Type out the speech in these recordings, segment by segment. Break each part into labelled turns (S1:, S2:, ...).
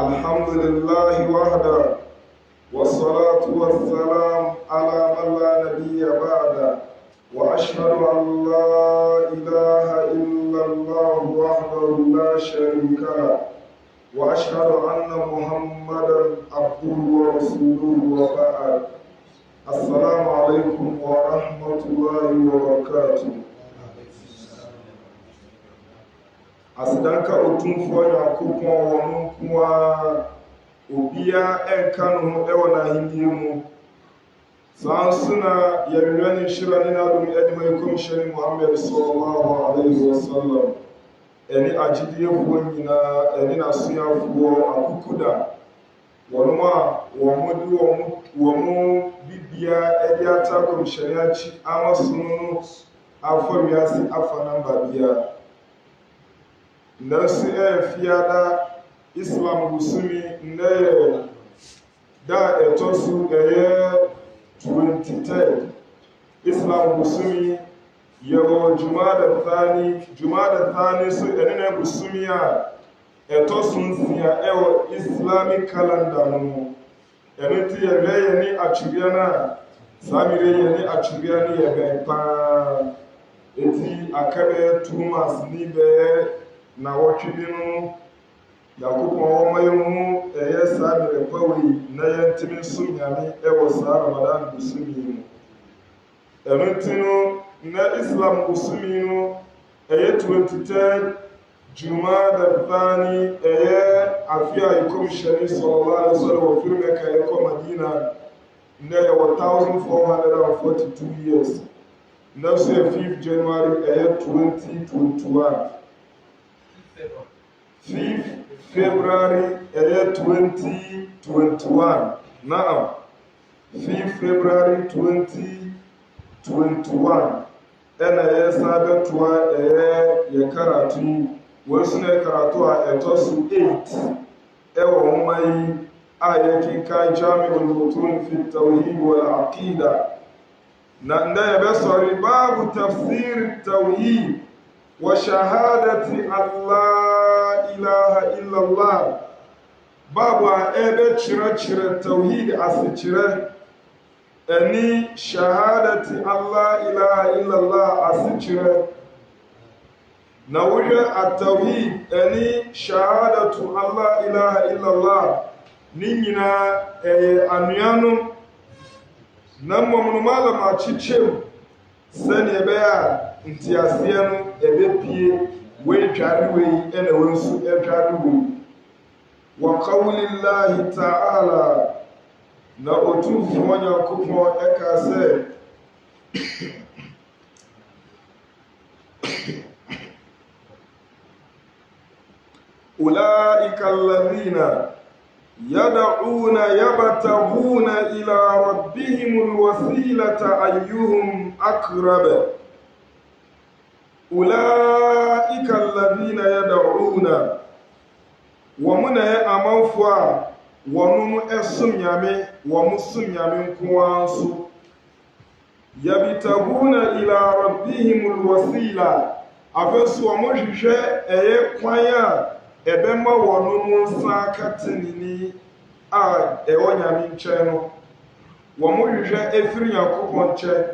S1: الحمد لله وحده والصلاة والسلام على من لا نبي بعده وأشهد أن لا إله إلا الله وحده لا شريك له وأشهد أن محمدا عبده ورسوله وبعد السلام عليكم ورحمة الله وبركاته. Asidanka otumfo Nyankopɔn wɔ no nko a obia ɛnka no ho ɛwɔ n'ahenni mu. Saa nso na yɛwura ne nhyira ne n'adom ɛde ma kɔmhyɛne Muhammad sallallahu alaihi wasallam ɛne agyidiefoɔ nyinaa ɛne n'asoafoɔ akokoda wɔn a wɔn bibia ɛde ata kɔmhyɛne akyi ama so no afa wiase afa namba bia. Nansi fiada Islam busumi nnɛ da ɛtɔ so ɛyɛ 23rd Islam busumi yɛwɔ Jumada Thani so ɛne na busumi a ɛtɔ so nsia ɛwɔ Islamic calendar no mu ɛno nti yɛhwɛ yɛne atwea no a saa mmerɛ yɛne atwea no yɛ bɛn paa eti aka bɛyɛ 2 months ni bɛyɛ na wɔtwe bi no Nyankopɔn wɔma yɛn ho ɛyɛ saa mmerɛ pa wei na yɛntumi nsom Nyame ɛwɔ saa Ramadan busumi mu. Ɛno nti no na Islam busumi no ɛyɛ 23rd Jumada Thani ɛyɛ afe a yɛkɔmhyɛne sallallahu alaihi wasallam wɔ firi Mɛka yɛkɔ Madina na yɛwɔ 1442 years na so yɛ 5th January ɛyɛ 2021. 5th February 2021. Now, 5th February 2021. And I started to a karatu. Wasn't karatu a tosu 8. Ewa umai ayakin kai jami ulmutun fi tawhid wal aqida. Na ndaye besori babu tafsir tawhid وشهادة الله إله إلا الله بابا أبي شرا التوحيد أسيشرا أني شهادة الله إله إلا الله أسيشرا نوجه التوحيد أني شهادة الله إله إلا الله نينا أنيانو نمو منمالا ما تشيشم سني بيا nti aseɛ no ɛbɛpie wɔatware wei ɛna wɔn nso ɛtware wei wa qawlillahi ta'ala na otumfoɔ Nyankopɔn ɛka sɛ ulaika alladhina yad'una yabtaghuna ila rabbihimul wasilata ayyuhum aqrab أولئك الذين يدعون ومن أمانفوا ومن أسميامي ومسميامي كوانسو يبتغون إلى ربهم الوسيلة أفسوا مجيشة أي كوايا أبما ونمو ساكتنيني أيوانيامي نشينو ومجيشة أفريا كوبونشة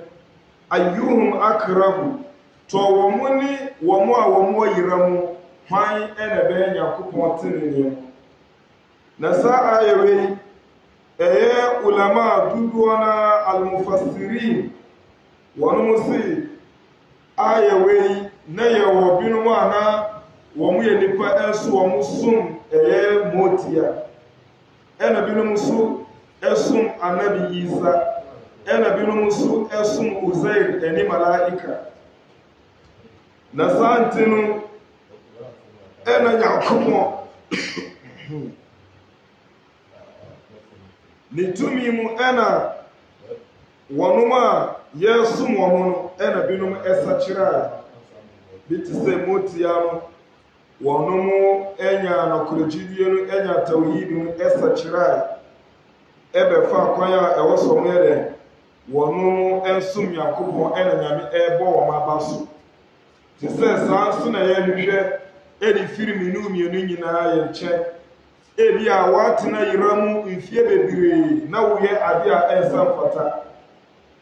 S1: أيهم أقرب to wɔn ni wɔn a wɔn yira mu hwan ɛna bɛyɛ Nyankopɔn tenene na saa ayɛwei ɛyɛ ulama dodoɔ na almufassirin wɔn mo si ayɛwei na yɛwɔ binom a na wɔn yɛ nipa ɛnso wɔn som ɛyɛ motia ɛna binom nso ɛsom anabi Isa ɛna binom nso ɛsom Uzair ɛne malaika. Na santi no ɛna Nyankopɔn ne tumi mu ɛna wɔnom a yɛsom wɔn no ɛna binom ɛsakyerɛ bi te sɛ motia no wɔnom ɛnya nɔkorɔgyidie no ɛnya tawhid no ɛsakyerɛ ɛbɛfa kwan a ɛwɔ sɛ wɔn yɛ dɛ wɔnom ɛnsom Nyankopɔn ɛna Nyame ɛbɔ wɔn aba so. Te sɛ saa nso na yɛhwehwɛ ɛde firi mmienu nyinaa yɛ nkyɛn ebi a watena yiramu mfie bebree na woyɛ ade a ɛnsa mfata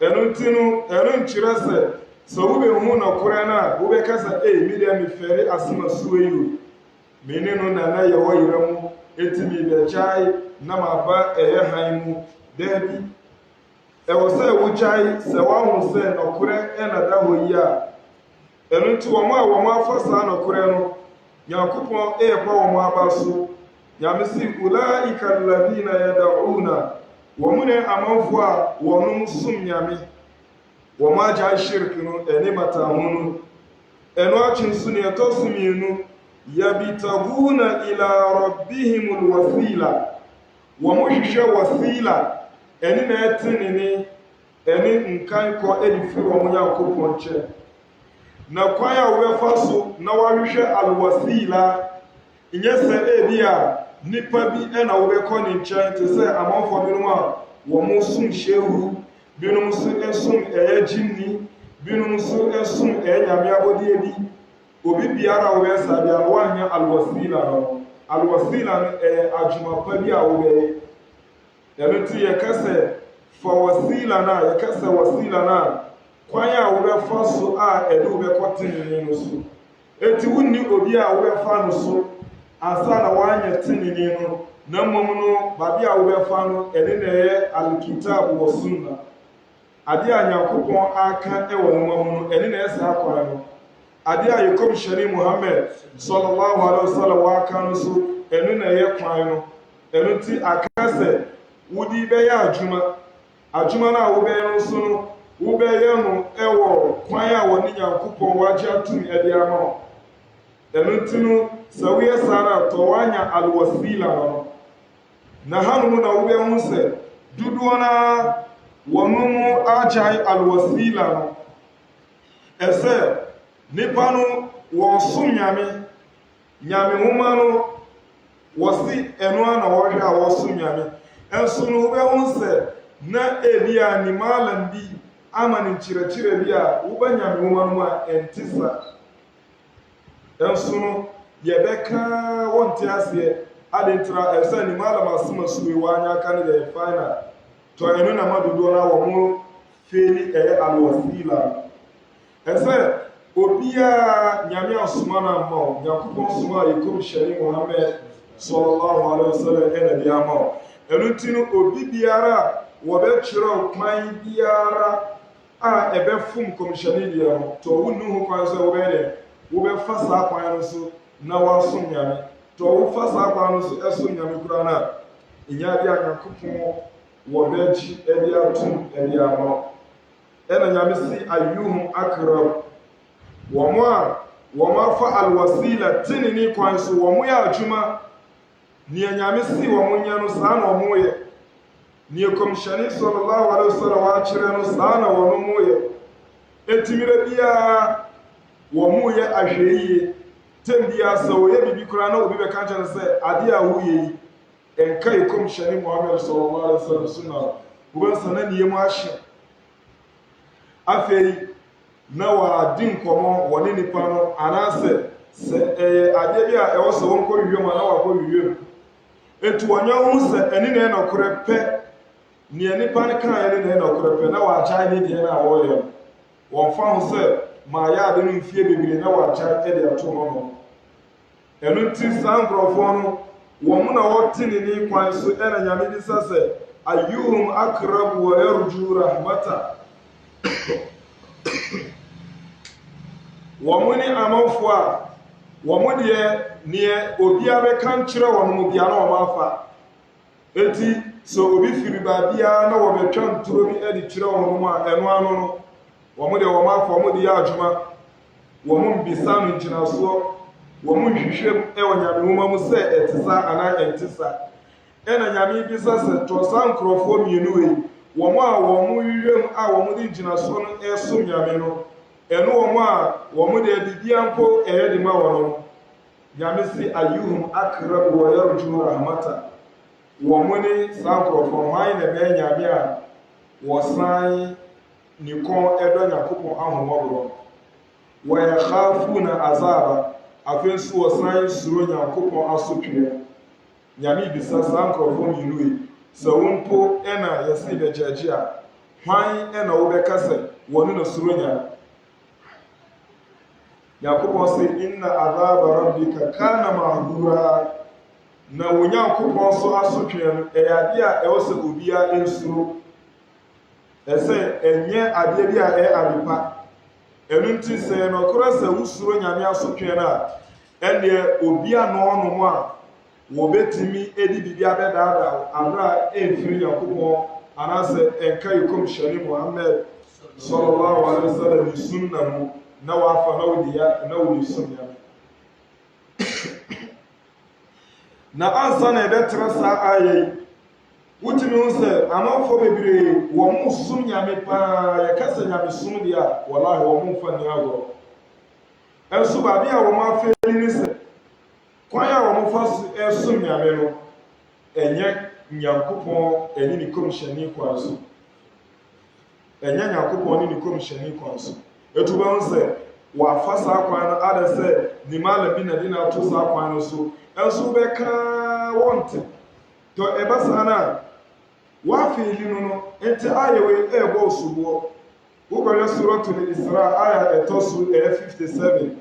S1: ɛno nti no ɛno nkyerɛ sɛ wobɛhu nɔkorɛ no a wobɛka sɛ mi deɛ mefɛre asɛm asuo yi o mene no nana yɛwɔ yiramu ɛtumi bɛgyae na maba ɛyɛ han mu daabi ɛwɔ sɛ wogyae sɛ woahu sɛ nɔkorɛ ɛna da hɔ yi a ɛno nti wɔn a wɔn afa saa nɔkorɛ no nyankopɔn ɛyɛpa wɔn aba so nyame si ulaika alladhina yad'una wɔn ne amanfo a wɔn som nyame wɔn agyae shirk no ɛne mataho no ɛno akyi nso ne ɛtɔ so mmienu yabitaguna ila rabbihimul wasila wɔn hwehwɛ wasila ɛne na ɛtenene ɛne nkan kɔ ɛde firi wɔn nyankopɔn nkyɛn na kwan a wɔbɛfa so na wɔahwehwɛ alwasila nyɛ sɛ ebi a nipa bi ɛna wɔbɛkɔ ne nkyɛn te sɛ amanfoɔ binom a wɔn som hyehu binom nso som ɛyɛ gyimni binom nso som ɛyɛ nyame abɔdeɛ bi obi biara a wɔbɛyɛ saa biara wɔanyɛ alwasila no alwasila no ɛyɛ adwuma pa bi a wɔbɛyɛ ɛno nti yɛka sɛ fa wasila no a yɛka sɛ wasila no a kwan a wɔbɛfa so a ɛde wɔbɛkɔ tenene no so eti wunni obi a wɔbɛfa no so ansa na wɔanyɛ tenene no na mmom no baabi a wɔbɛfa no ɛne na ɛyɛ alkitab wɔ sunna ade a nyankopɔn aka ɛwɔ nwoma mu no ɛne na ɛsɛ akwan no ade a yɛkɔm hyɛne muhammad sallallahu alaihi wasallam waka no so ɛne na ɛyɛ kwan no ɛno nti aka sɛ wodi bɛyɛ adwuma no a wobɛyɛ no so no wobɛyɛ no ɛwɔ kwan a wɔne nyankopɔn wagye atum ɛde ama wo ɛno nti no sɛ woyɛ saa a tɔ woanya alwasila no na hanom na wobɛhu sɛ dodoɔ no wɔn mu agyae alwasila no ɛsɛ nipa no wɔsom nyame nwoma no wɔsi ɛno a na wɔhwɛ a wɔsom nyame ɛnso no wobɛhu sɛ na ebi a nimalam bi ama ne nkyerɛkyerɛ bi a wobɛnya nwoma no a ɛnte sa ɛnso no yɛbɛka wɔnte aseɛ adentra ɛsɛ nimalam asɛm asuo wɔanya aka no deɛ final tɔ ɛno na ma dodoɔ no a wɔn feli ɛyɛ alwasila ɛsɛ obiara nyame asoma no ama wo nyankopɔn soma a yɛkɔm hyɛne muhammad sallallahu alaihi wasallam ɛna de ama wo ɛno nti no obi biara a wɔbɛkyerɛ kwan biara a ɛbɛfom kɔmhyɛne deɛ no tɔ wonni ho kwan sɛ wobɛyɛ dɛ wobɛfa saa kwan no so na woasom nyame tɔ wofa saa kwan no so ɛsom nyame koraa no a ɛnya de a nyankopɔn wɔbɛgye ɛde atom ɛde ama wo ɛna nyame si ayyuhum akrab wɔn afa alwasila tenene kwan so wɔn yɛ adwuma nea nyame si wɔn nyɛ no saa na wɔn yɛ nea kɔmhyɛne sallallahu alaihi wasallam wakyerɛ no saa na wɔn yɛ etimire biara wɔn yɛ ahwɛyie tem biara sɛ wɔyɛ bibi koraa na obi bɛka kyerɛ sɛ ade a woyɛ yi ɛnka yɛ kɔmhyɛne muhammad sallallahu alaihi wasallam so na wɔbɛnsa na nea mu ahyɛ afei na wɔadi nkɔmmɔ wɔne nipa no anaasɛ sɛ ɛyɛ adeɛ bi a ɛwɔ sɛ wɔnkɔ wiwam a na wakɔ wiwam etu wɔnyɛ ho sɛ ɛne na ɛnɔkorɛ pɛ nea nipa no kaa ɛne na ɛnɔkorɛ pɛ na wɔagyae ne deɛ no a wɔyɛ no wɔmfa ho sɛ ma yɛ ade no mfie bebree na wɔagyae ɛde ato hɔ no ɛno nti saa nkurɔfoɔ no wɔn na wɔte ne ne kwan so ɛna nyame bisa sɛ ayyuhum akrabu wa yarju rahmata wɔn ne amanfoɔ a wɔn deɛ neɛ obiara bɛka nkyerɛ wɔn mu bia na wɔn afa eti sɛ obi firi baabiara na wɔbɛtwa ntoro bi de kyerɛ wɔn mu a ɛno ano no wɔn deɛ wɔn afa wɔn de yɛ adwuma wɔn mbisa no ngyinasoɔ wɔn nhwehwɛm wɔ nyame nwoma mu sɛ ɛte sa anaa ɛnte sa ɛna nyame bisa sɛ tɔ saa nkurɔfoɔ mmienu wei wɔn a wɔn hwehwɛm a wɔn de ngyinasoɔ no ɛsom nyame no ɛno wɔn de bibia mpo ɛyɛ de ma wɔn no nyame si ayyuhum akrab wa yarju rahmata wɔn ne saa nkurɔfoɔ hwan na ɛbɛyɛ nyame a wɔsan ne kɔn ɛdɔ nyakopɔn ahomɔborɔ wɔyɛkhafuna azaba afei nso wɔsan suro nyakopɔn asotweɛ nyame bisa saa nkurɔfoɔ mmienu yi sɛ wo mpo ɛna yɛse bɛgyagye a hwan ɛna wobɛka sɛ wɔne no suro nyame Nyankopɔn sɛ inna adhaba rabbika kana mahdura na wo Nyankopɔn so asotwe no ɛyɛ adeɛ a ɛwɔ sɛ obiara nsuro ɛsɛ ɛnyɛ adeɛ bi a ɛyɛ adepa ɛno nti sɛ nɔkorɛ sɛ wosuro nyame asotwe no a ɛneɛ obiara nɔɔnom a wɔbɛtumi edi biribi abɛdaadaa aberɛ a ɛmfiri Nyankopɔn anaasɛ ɛnka yi kɔmhyɛne Muhammad sallallahu alaihi wasallam sunna mu na wafa na wodi som nyame na ansa na ɛbɛtena saa ayɛ yi wotumi hu sɛ amanfoɔ bebree wɔn mo som nyame paa yɛka sɛ nyame som deɛ a wallahi wɔn mo mfa nni agorɔ ɛnso baabi a wɔn afɛli ne sɛ kwan a wɔn fa so ɛsom nyame no ɛnyɛ Nyankopɔn ɛne ne kɔmhyɛne kwan so ɛnyɛ Nyankopɔn ne ne kɔmhyɛne kwan so etu bɛn sɛ wafa saa kwan no ada sɛ ne maala bi na de na ato saa kwan no so ɛnso bɛka wɔnte tɔ ɛba saa na wafeeli no nti ayɛ wei ɛɛbɔ osuboɔ wokɔyɛ suratul Isra aya ɛtɔ so ɛyɛ 57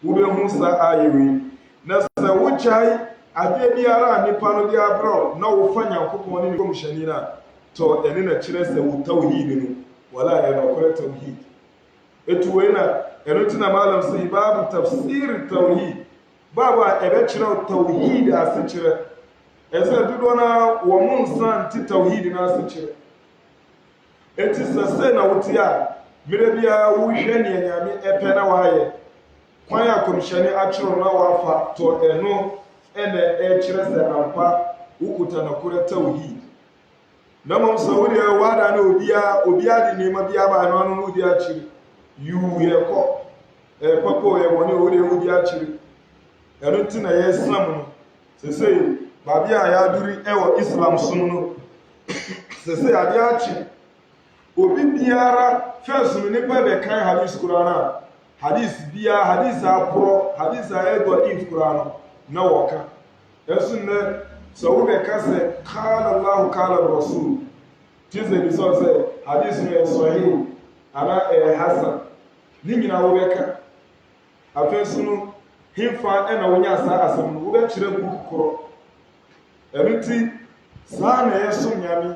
S1: wobɛhu saa ayɛ wei na sɛ wogyae adeɛ biara a nipa no de abrɛ na wofa Nyankopɔn ne ne kɔmhyɛne no a tɔ ɛne na kyerɛ sɛ wo tawhid no wala ɛyɛ nɔkorɛ tawhid etu wei na ɛno nti na maalam sɛ babu tafsir tawhid babu a ɛbɛkyerɛ tawhid ase kyerɛ ɛsɛ dodoɔ na wɔn mo nsa nti tawhid no ase kyerɛ eti sɛ na wote a mmerɛ biara wohwɛ nea nyame ɛpɛ na wayɛ kwan a kɔmhyɛne akyerɛ na wafa tɔ ɛno ɛna ɛkyerɛ sɛ ampa wokuta nɔkorɛ tawhid na mmom sɛ wodeɛ wada na obiara de nneɛma bi aba no ano no wodi akyiri yuu yɛkɔ papa yɛ wɔne wodeɛ wodi akyiri ɛno nti na yɛslam no sɛsɛ baabi a yɛaduri ɛwɔ Islam som no sɛsɛ adeɛ akyi obi biara fɛs no nipa bɛkan hadis koraa no a hadis biara hadis aporɔ hadis a ɛdɔ if koraa no na wɔka ɛso nnɛ sɛ wobɛka sɛ kala Allahu kala Rasul ti sɛ bi sɛ hadis no yɛ sahih ana ɛyɛ hasan ne nyinaa wobɛka afei so no hemfa ɛna wonya saa asɛm no wobɛkyerɛ buku korɔ ɛno nti saa na ɛyɛ som nyame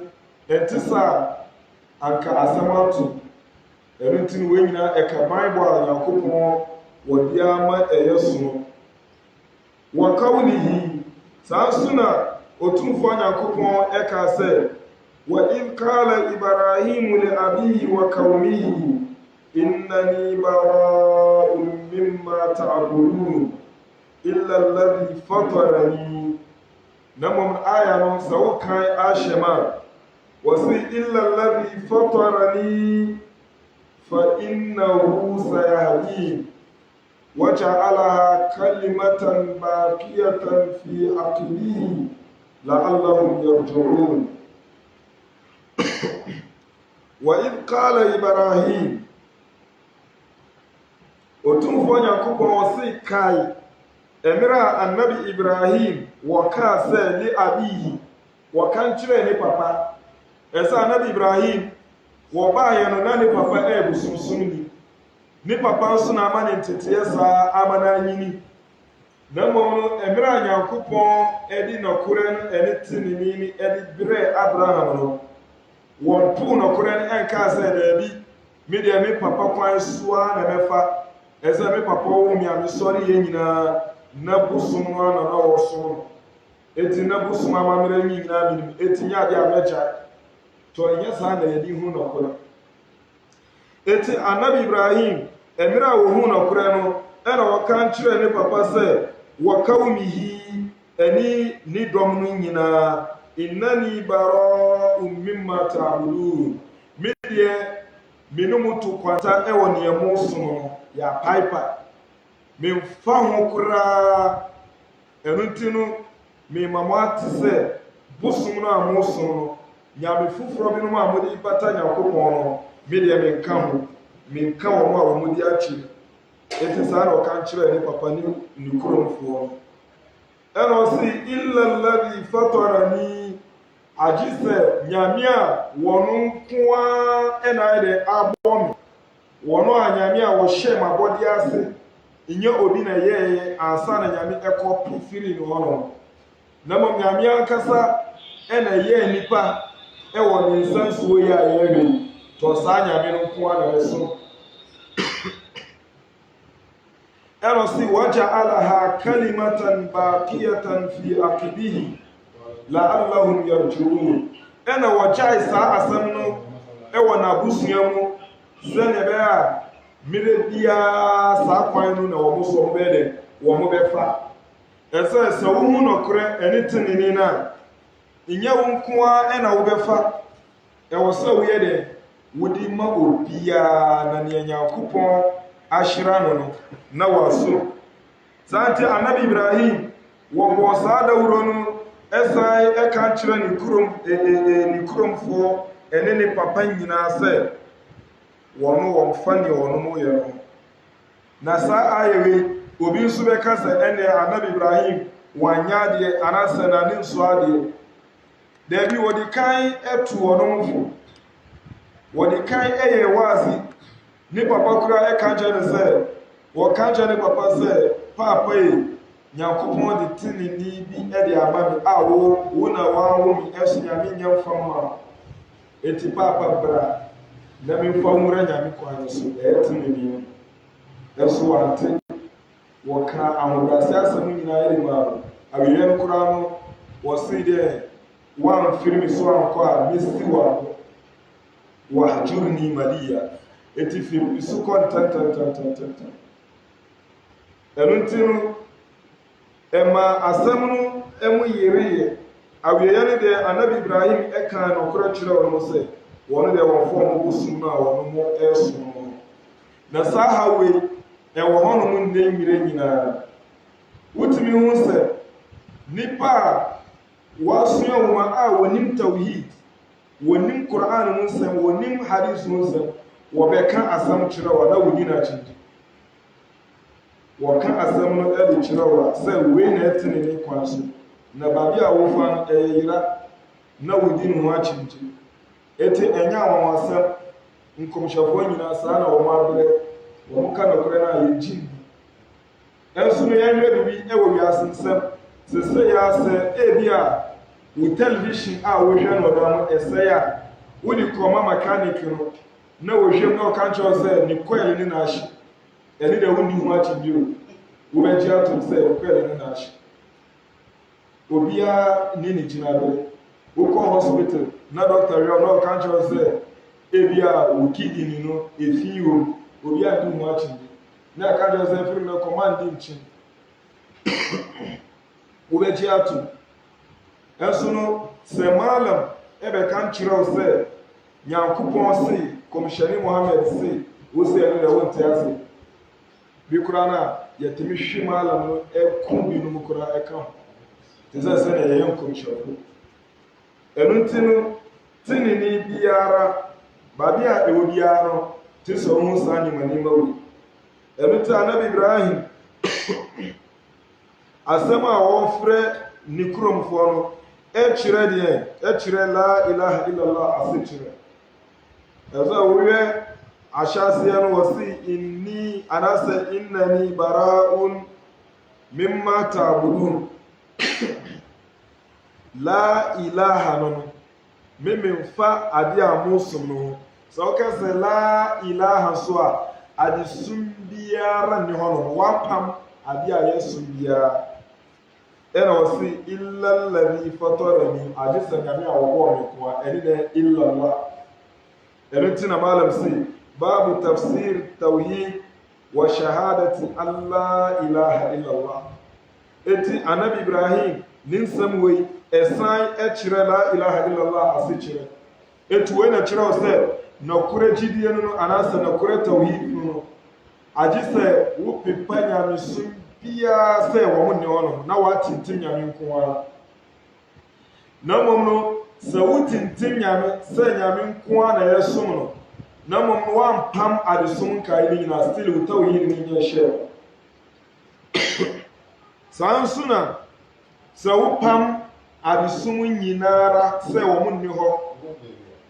S1: ɛnte saa anka asɛm ato ɛno nti no wɔn nyinaa ɛka Bible a Nyankopɔn wɔde ama ɛyɛ so no wɔkawlihi saa nso na otumfoɔ Nyankopɔn ɛka sɛ wa idh qala Ibrahim li abihi wa qawmihi innani bara'un mimma ta'budun illa alladhi fatarani na mmom aya no sɛ wokan ahyɛ ma wɔse illa alladhi fatarani fa innahu sayahdin وجعلها كلمة باقية في عقبه لعلهم يرجعون وإذ قال إبراهيم otumfoɔ Nyankopɔn wɔse kae mmerɛ a annabi Ibrahim wɔkaa sɛ ne abiyi wɔka nkyerɛ ne papa ɛsɛ annabi Ibrahim wɔbaeɛ no na ne papa ɛyɛ bosomsomni ne papa nso na ama ne nteteɛ saa ama no anyini na mmom no mmerɛ a Nyankopɔn ɛde nɔkorɛ no ɛne tenenee ne ɛde berɛ Abraham no wɔn poo nɔkorɛ no ɛnkaa sɛ daabi me deɛ me papa kwan soa na mɛfa ɛsɛ me papa wɔ me a mesɔre yɛ nyinaa na bosom no ana na wɔsom no eti na bosom amammerɛ nyinaa menim eti nyɛ adeɛ a mɛgya tɔ ɛnyɛ saa na yɛde hu nɔkorɛ eti annabi Ibrahim mmerɛ a wɔhu nɔkorɛ no ɛna wɔka nkyerɛ ne papa sɛ wɔkawmihi ɛne ne dɔm no nyinaa innani bara'un mimma ta'budun me deɛ me no mu to kwanta ɛwɔ nea mo som no yɛ apaipa memfa ho koraa ɛno nti no mema mo ate sɛ bosom no a mo som no nyame foforɔ binom a mode bata Nyankopɔn no me deɛ menka ho menka wɔn a wɔn di akyi ɛte saa na ɔka nkyerɛ ne papa ne kuromfoɔ ɛna ɔsi illa alladhi fatarani agye sɛ nyame a wɔno nko a ɛna ayɛ dɛ abɔ me wɔno a nyame a wɔhyɛ m'abɔde ase nyɛ obi na yɛyɛ ansa na nyame ɛkɔ pifiri no hɔ na mmom nyame ankasa ɛna yɛɛ nipa ɛwɔ ne nsa nsuo yi a yɛhwɛ tɔ saa nyame no nko a na ɛso ɛna ɔsi waja'alaha kalimatan baqiyatan fi aqibihi la'allahum yarji'un ɛna wɔgyae saa asɛm no ɛwɔ n'abusua mu sɛnea ɛbɛyɛ a mmere biara saa kwan no na wɔn so wɔn bɛyɛ dɛ wɔn bɛfa ɛsɛ sɛ wohu nɔkorɛ ɛne tenene no a nyɛ wo nko ara ɛna wobɛfa ɛwɔ sɛ woyɛ dɛ wode ma obiara na nea Nyankopɔn ahyira no no na wɔaso saa nti anabi Ibrahim wɔbɔɔ saa dawuro no ɛsan ɛka kyerɛ ne kuromfoɔ ɛne ne papa nyinaa sɛ wɔn fa ne wɔn mo yɛ no na saa ayɛwe obi nso bɛka sɛ ɛnɛ anabi Ibrahim wanyɛ adeɛ anaasɛ na ne nso adeɛ daabi wɔde kan ɛto wɔn fo wɔde kan ɛyɛ waazi ne papa kura ɛka kyerɛ ne sɛ wɔka kyerɛ ne papa sɛ paapa yi Nyankopɔn de tinini bi ɛde aba me a wo na wawo me ɛso nyame nyɛ mfa mu a eti paapa bra na me mfa nwura nyame kwan so ɛyɛ tinini ɛso wante wɔka ahobrɛase asɛm nyinaa yɛde ma awiɛ no koraa no wɔse dɛ woamfiri me so ankɔ a mesi wahjurni maliya eti firi so kɔ ntɛntɛntɛntɛntɛntɛn ɛno nti no ɛma asɛm no ɛmu yereyɛ awiɛyɛ no deɛ anabi Ibrahim ɛka nɔkorɛ kyerɛ wɔn mo sɛ wɔn deɛ wɔn fɔ wɔn bosom no a wɔn mo ɛso no na saa hawe ɛwɔ hɔnom nnɛ nwire nyinaa wotumi hu sɛ nipa a wɔasua wɔn a wɔnim tawhid wɔnim Qur'an no nsɛm wɔnim hadith no nsɛm wɔbɛka asɛm kyerɛ wɔn na wɔdi n'akyi wɔka asɛm no ɛde kyerɛ wɔn sɛ wei na ɛte ne kwan so na baabi a wɔfa no ɛyɛ yera na wɔdi ne ho akyinkyim eti ɛnyɛ awɔwasɛm nkɔmhyɛfoɔ nyinaa saa na wɔn abrɛ wɔn ka nɔkorɛ no a yɛgyi bi ɛnso no yɛnhwɛ bibi ɛwɔ wiase nsɛm sese yɛ asɛ ebi a wo television a wohwɛ no ɔda no ɛsɛe a wode kɔma mechanic no na wohwɛ mu na ɔka nkyerɛ sɛ ne coil ne n'ahye ɛne dɛ wonni ho akyi bio wobɛgye atom sɛ coil ne n'ahye obiara ne ne gyinabere wokɔ hospital na doctor yɛ na ɔka nkyerɛ sɛ ebi a wo kidney no efi wɔ obiara de ho akyi bi na aka nkyerɛ sɛ firi no command nkyin wobɛgye atom ɛnso no sɛ maalam ɛbɛka nkyerɛw sɛ Nyankopɔn se kɔmhyɛne Muhammad se wo sɛ ɛno dɛ wonte ase bi koraa no a yɛtumi hwe maalam no ɛko binom koraa ɛka ho te sɛ sɛnea yɛyɛ nkɔmhyɛfo ɛno nti no tenene biara baabi a ɛwɔ biara no te sɛ ɔho saa nneɛma wei ɛno nti anabi Ibrahim asɛm a wɔfrɛ ne kuromfoɔ no ɛkyerɛ deɛ ɛkyerɛ la ilaha illallah ase kyerɛ ɛsɛ wohwɛ ahyɛaseɛ no wɔse inni anasɛ innani bara'un mimma ta'budun la ilaha no mememfa ade a mosom no ho sɛ woka sɛ la ilaha so a adesom biara nni hɔ no woapam ade a yɛsom biara ɛna wɔse illa alladhi fatarani agye sɛ nyame a wɔbɔɔ me ko a ɛne dɛ illallah ɛno nti na malam se babu tafsir tawhid wa shahadati an la ilaha illallah eti anabi Ibrahim ne nsɛm wei ɛsan ɛkyerɛ la ilaha illallah ase kyerɛ eti wei na kyerɛw sɛ nɔkorɛ gyidie no anaasɛ nɔkorɛ tawhid no agye sɛ wopepa nyamesom biara sɛ wɔn ne hɔ na watintim nyame nko ara na mmom no sɛ wotintim nyame sɛ nyame nko ara na yɛsom no na mmom no wampam adesom nkae no nyinaa still wo tawhid no nyɛ hyɛ saa nso na sɛ wopam adesum nyinara sɛ wɔn nni hɔ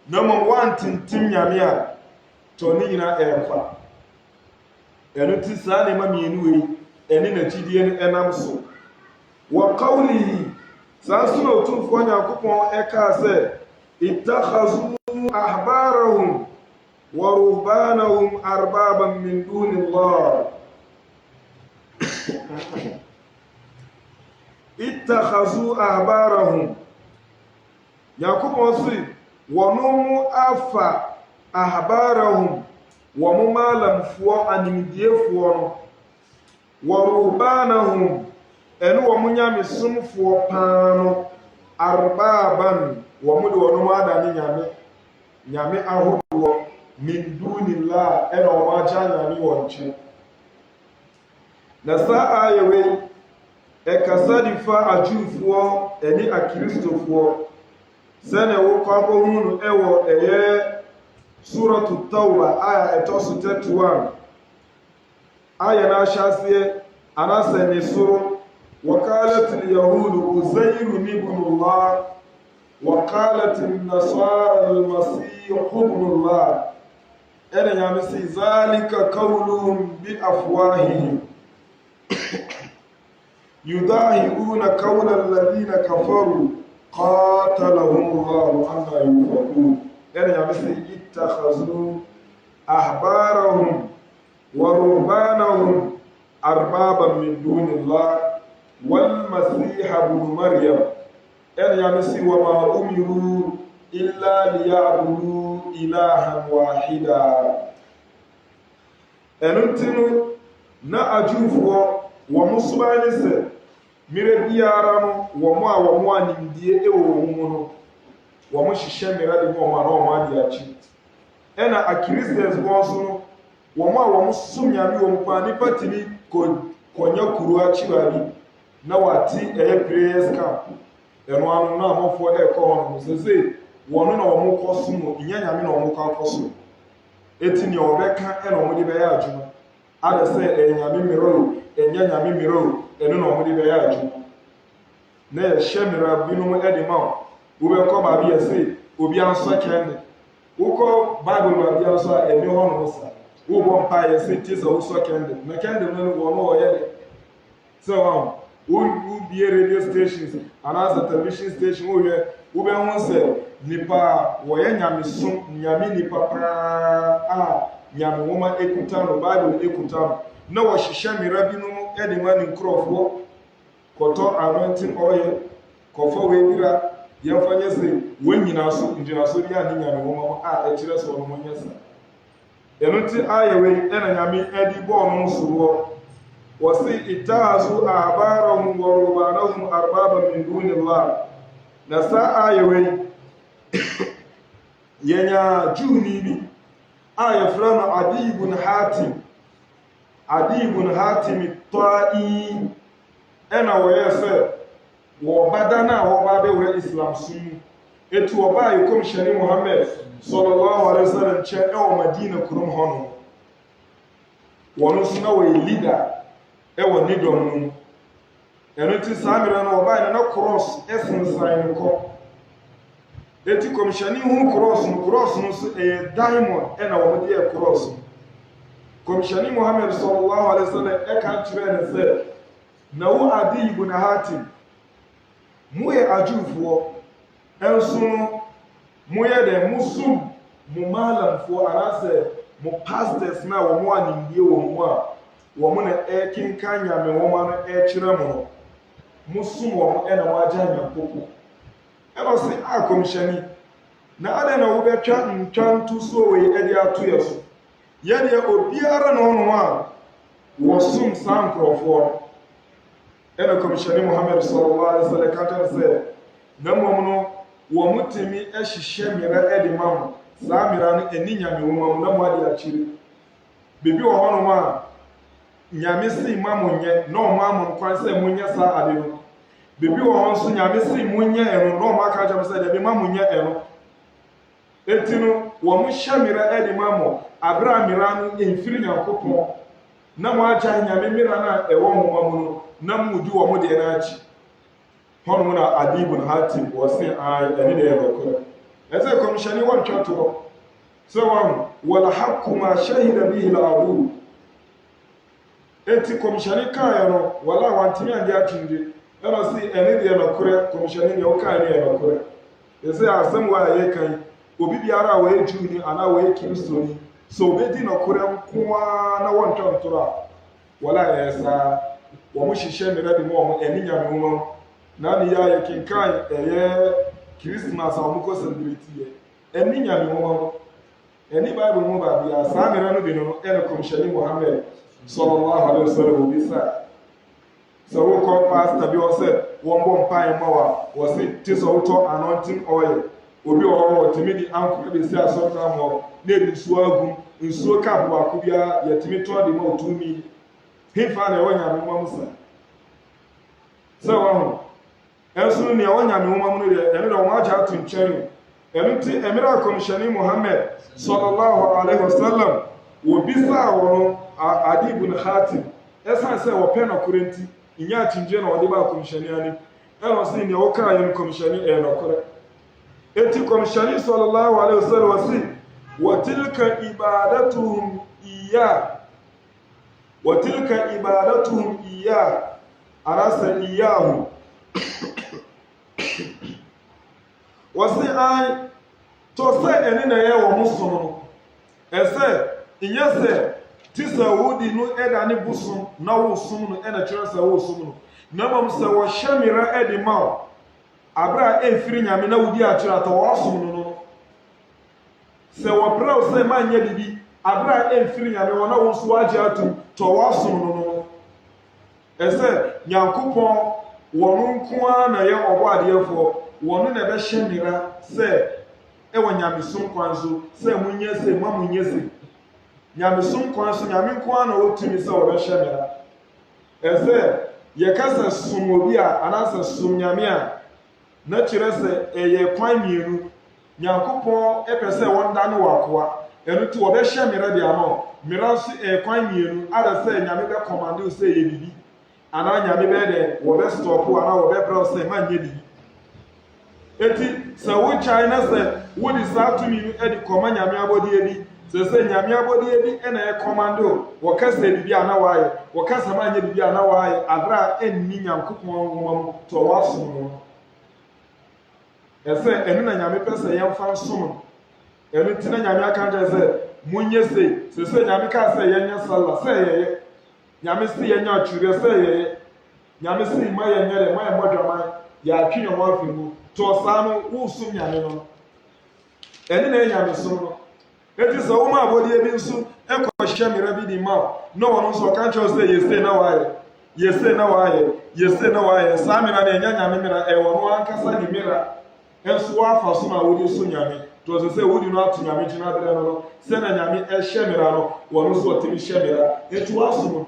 S1: na mmom woantentim nyame a tɔ ne nyinaa ɛmfa ɛno ti saa nneɛma mmienu wei ɛne n'akyidie no ɛnam so wɔ qawlihi saa nso na Otumfoɔ Nyankopɔn ɛkaa sɛ ittakhadhu ahbarahum wa ruhbanahum arbaban min dunillah ittakhadhu ahbarahum Nyankopɔn si wɔn mu afa ahbarahum wɔn maalamfoɔ animdiefoɔ no wa ruhbanahum ɛne wɔn nyamesomfoɔ paa no arbaban wɔn de wɔn adane nyame ahodoɔ min dunillah ɛna wɔn agya nyame wɔn nkyɛn na saa ayɛ wei ɛkasa de fa adwumfoɔ ɛne akristofoɔ sɛnea wɔkɔ akɔhunu no ɛwɔ ɛyɛ suratu tawba aya ɛtɔ so 31 aya na ahyɛ aseɛ anasɛ ne soro وقالت اليهود عزير ابن الله وقالت النصارى المسيح ابن الله أنا يمسي ذلك قولهم بأفواههم يضاهئون قول الذين كفروا قاتلهم الله عما يؤفكون أنا يمسي اتخذوا أحبارهم ورهبانهم أربابا من دون الله والمسيح ابن مريم أن يمسي وما أمروا إلا ليعبدوا إلها واحدا أنتم na adwumfoɔ wɔn soba ne sɛ mmerɛ biara no wɔn a nimdie wɔ wɔn mu no wɔn hyehyɛ mmerɛ de wɔn a wɔn ade akyi ɛna akristiansfoɔ nso no wɔn a wɔn som nyame wɔn kwan nipa tini kɔnya kuro akyiwari na wate ɛyɛ prayers camp ɛno ano na amanfoɔ ɛkɔ hɔ no sese wɔn na wɔn kɔ som no nyɛ nyame na wɔn kɔ akɔ so eti nea wɔbɛka ɛna wɔn de bɛyɛ adwuma ada sɛ ɛyɛ nyame mmerɛ o ɛnyɛ nyame mmerɛ o ɛno na wɔn de bɛyɛ adwuma na yɛhyɛ mmerɛ binom ɛde ma wo wobɛkɔ baabi yɛ se obi ansɔ kɛnde wokɔ bible baabi ansɔ a ɛne hɔ no sa wobɔ mpa yɛ se ti sɛ wosɔ kɛnde na kɛnde no wɔn wɔyɛ de sɛ wɔn wobie radio stations anaasɛ television station wobɛhu sɛ nipa a wɔyɛ nyame nipa paa a nyame nwoma ekuta no bible ekuta no na wɔhyehyɛ mmara binom de ma ne nkurɔfoɔ kɔtɔ anointing oil kɔfa webira yɛmfa nyɛ sɛ wɔn nyinaa so ngyinaso bi a ne nyame nwoma a ɛkyerɛ sɛ ɔno nyɛ sa ɛno nti ayɛ wei ɛna nyame adi bɔɔ no soroɔ wɔsi ittahazu ahbarahum wa ruhbanahum arbaba min dunillah na saa ayɛ wei yɛnya Juni bi a yɛfrɛ no Adi ibn Hatim Ta'i ɛna wɔyɛ sɛ wɔbada no a wɔba bɛwura Islam som mu ɛti wɔbaa yɛ kɔmhyɛne Muhammad sallallahu alaihi wasallam nkyɛn ɛwɔ Madina kurom hɔ no wɔn nso na wɔyɛ leader ɛwɔ ne dɔm no mu ɛno nti saa mmerɛ no wɔbaa na cross ɛsensan no kɔ eti kɔmhyɛne hu cross no nso ɛyɛ diamond ɛna wɔn de yɛ cross no kɔmhyɛne Muhammad sallallahu alaihi wasallam ɛka kyerɛ ne sɛ na wo Adi ibn Hatim moyɛ adwumfoɔ ɛnso no moyɛ dɛ musum mo maalamfoɔ anaasɛ mo pastors na wɔn a nimdie wɔ mu a wɔn na ɛkenka nyame nwoma no ɛkyerɛ mo no musum wɔn ɛna wɔagya nyankopɔn ɛna sɛ akɔmhyɛne na adɛn na wobɛtwa ntwanto so wei ɛde ato yɛ so yɛdeɛ obiara na ɔno a wɔsom saa nkurɔfoɔ ɛna kɔmhyɛne Muhammad sallallahu alaihi wasallam ka kyerɛ sɛ na mmom no wɔn tumi ɛhyehyɛ mmara ɛde ma mo saa mmara no ɛni nyame nwoma mu na mo ade akyire biribi wɔ hɔnom a nyame si ma mo nyɛ na ɔmo ama mo kwan sɛ mo nyɛ saa ade no biribi wɔ hɔ nso nyame si mo nyɛ ɛno na ɔmo aka kyerɛ sɛ dɛbi ma mo nyɛ ɛno eti no wɔn hyɛ mmara ɛde ma mo abere a mmara no mfiri Nyankopɔn na mo agya nyame mmara no a ɛwɔ mo mu no na mo di wɔn deɛ n'akyi hono na adibun hatim wasi ay ani de ko ese komshani wan chato so wan wal haqqu ma shahida bihi al-adu eti komshani kaya no wala wantimi andi atinde eno si ani de no kure komshani ne o kaya ne no kure ese asem wa ye kan obi biara wa ejuni ana wa kristoni so obedi no kure nkoa na won tontora wala esa wo mu hihye mere de mo ani nyame mo na ni ya ye kinkan eye Christmas a mo ko celebrate ye ani nyame mo ani bible mo ba bia sa mere no bi no ene komshani Muhammad sallallahu alaihi wasallam obi sa so wo ko pastor bi o se won bo mpan ma wa wo se ti so to anointing oil obi o timi di anko be si asota mo na bi nsuo agum nsuo ka bo akobia ya timi to de ma otumi hifa na wonya me mo musa so wo ensu ni wonya me mo mo de ene do wa ja tu ncheri ene ti emira komshani Muhammad sallallahu alaihi wasallam wo bisa wo adibun khatim esa se wo pe no kurenti inya tinje na wo de ba komshani ani eno si ni o ka yin komshani e no kore eti komshani sallallahu alaihi wasallam wasi wa tilka ibadatuhum iya arasa iyahu wasi ai to se eni na ye wo musono ese inyese tisa wodi no eda ne busum na wo sum no ena kire se wo sum no na mam se wo shamira edi ma abra efiri nyame na wodi a kire to wo sum no se wo bra o se ma nya bibi abra efiri nyame wo na wo so age atum to wo sum no ese nyankopon wonu nko na ye obo adefo wonu na be shamira se ewo nyame sum kwanzo se munye se mamunye se nyame sum kwanzo nyame nko na otumi se wo be shamira ese ye kasa sum obi a anasa sum nyame a na kire se eye kwan mienu nyankopon epese wonda ne wakoa enu ti wo be shamira de ama mira so kwan mienu ada se nyame be command se ye bibi ana nyame be de wo be stop ana wo be bro se ma nye bibi eti se wo china se wo di sa to mi edi koma nyame abodi ebi se nyame abodi ebi ena e commando wo kasa bibi ana waye wo kasa ma nye bibi ana waye adra enni nyankopon wom to waso no ese enu na nyame pese yemfa som enu tina nyame aka nje se munye se nyame ka se yenya sala se yeye nyame se yenya atwure se yeye nyame se ma yenyere ma emodwaman ya atwinyo mo afimu to sanu wo sum nyame no enu na nyame sum no eti so wo ma abodi ebi nsu ekọ hwemira bi di ma no wono so ka nche se yese na waye samira na enya nyame mira e wono ankasa ni mira enso afa so na wodi so nyame to se wodi no atu nyame gina dere no se na nyame e hwemira no wono so otimi hwemira etu aso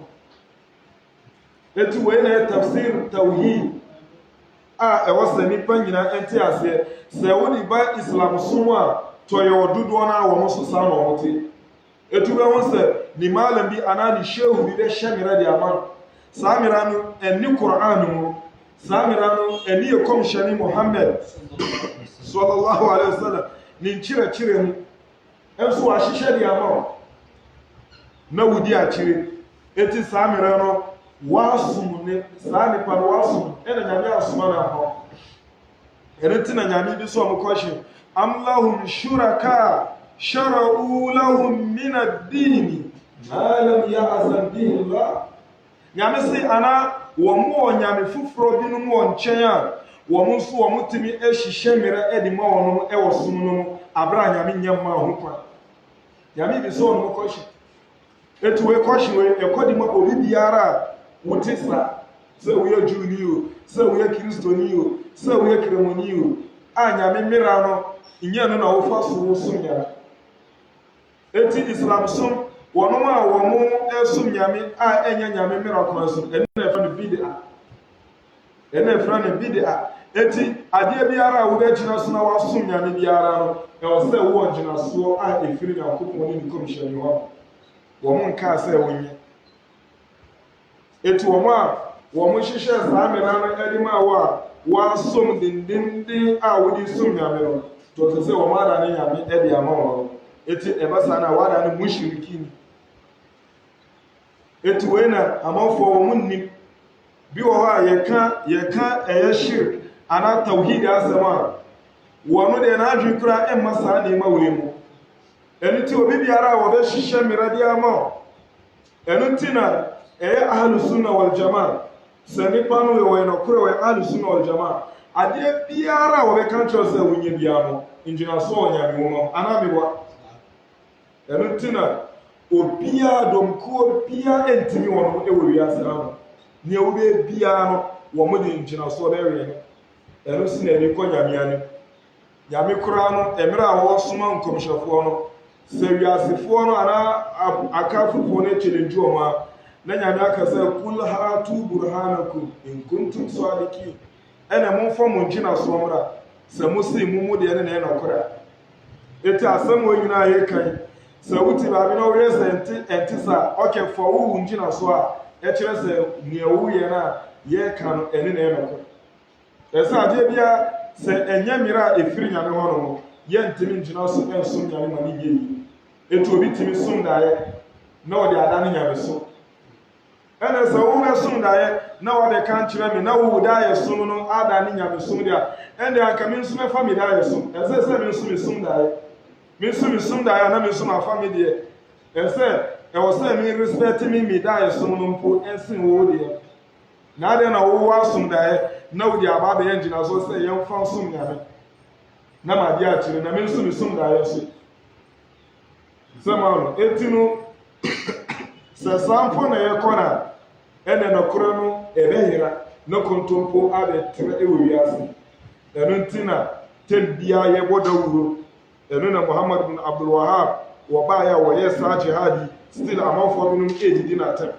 S1: etu we na tafsir tauhid a e wasa nipa nyina enti ase se wodi ba islam so a to ye odudo na wo so sa no wote etu be won se ni malam bi anani shehu bi de hwemira de ama samira no eni qur'an mu samira no eni ekom shani Muhammad sallallahu alaihi wasallam ni nchire mu enso ahihye de ama na wudi akire eti samira no wasum ne sani pa wasum ena nyame asuma na ho enti na nyame bi so amkoshi am lahum shuraka shara'u lahum min ad-din ma lam ya'zan bihi Allah nyame se ana wo mo nyame fufuro bi no mo nchen a wo mo so wo mutimi ehihye mira edi ma wo no e wo sum no abra nyame nyamma ho kwa nyame bi so no koshi etu we koshi we ekodi ma obi biara wotisa se we Juni o se we Kristoni o se we Kremoni o anyame mira no inye no na wo fa so sum nyame eti Islam sum wono ma wo mo esum nyame a enya nyame miracle sum ene fa no bid'a eti ade biara wo da gina so na wasum nyame biara no e wo se wo gina so a efiri yakopon ni commission ni ho wo mo nka se wonye eti wo mo hihye sa mera no edi ma wo a wasom dindindin a wodi som nyame no to te sɛ wɔn ada ne nyame ɛde ama wɔn eti ɛbɛsa na wada ne mushriki ni eti wei na amanfoɔ wɔn nim bi wɔ hɔ a yɛka ɛyɛ shirk ana tawhid asɛm a wɔn deɛ n'adwi kura ɛmma saa nneɛma wei mu ɛno ti obi biara a wɔbɛhyehyɛ mmerɛdeɛ ama wo ɛno ti na ɛyɛ ahlus sunna wal jamaa sɛ nipa no wɔ nɔkorɛ wɔ ahlus sunna wal jamaa adeɛ biara a wɔbɛka kyerɛ sɛ wonyɛ biara no ngyinaso wɔ nyame wɔ mu anaa meboa ɛno ti na obiara domkuo biara ntumi wɔ no ɛwɔ wiase ano nea wobɛ biara no wɔn de ngyinaso bɛwɛ no ɛno si na ɛni kɔ nyame ano nyame koraa no mmerɛ a wɔsoma nkɔmhyɛfoɔ no sɛ wiasefoɔ no anaa akafofoɔ no akyerɛ nti wɔn a na nyame aka sɛ kul hatu burhanakum in kuntum sadiqin ɛna momfa mo ngyinasoɔ mmra sɛ mo sei mo mu deɛ ne na ɛnɔkorɛ eti asɛm wɔ nyinaa yɛkan sɛ wote baabi na wɔyɛ sɛ ɛnte sa ɔkɛfa wo ngyinasoɔ a ɛkyerɛ sɛ nea woyɛ no a yɛka no ɛne na ɛnɔkorɛ ɛsɛ adeɛ biara sɛ ɛnyɛ mmerɛ a ɛfiri nyame hɔ no mo yɛntumi ngyina so ɛnsom nyame ma ne yɛ yi eti obi tumi som daeɛ na ɔde ada ne nyame so ɛna sɛ wobɛsom daeɛ na wɔbɛka nkyerɛ me na wowo daeɛ som no ada ne nyame som deɛ a ɛnde anka me nso mɛfa me daeɛ som ɛsɛ sɛ me nso mesom daeɛ me nso mesom daeɛ a na me nso mafa me deɛ ɛsɛ ɛwɔ sɛ me respect me daeɛ som no mpo ɛnsen wo deɛ na adeɛ na wowo asom daeɛ na wode aba abɛyɛ ngyinaso sɛ yɛmfa som nyame na made akyerɛ na me nso mesom daeɛ so sɛ ma no eti no sɛ saa mpo na yɛkɔ na ɛnɛ nɔkorɛ no ɛbɛyera na kontompo abɛtrɛ ɛwɔ wiase ɛno nti na tɛm biara yɛbɔ dawuro ɛno na Muhammad bin Abdul Wahab wɔbaeɛ a wɔyɛ saa jihadi still amanfoɔ binom ɛdidi n'atɛm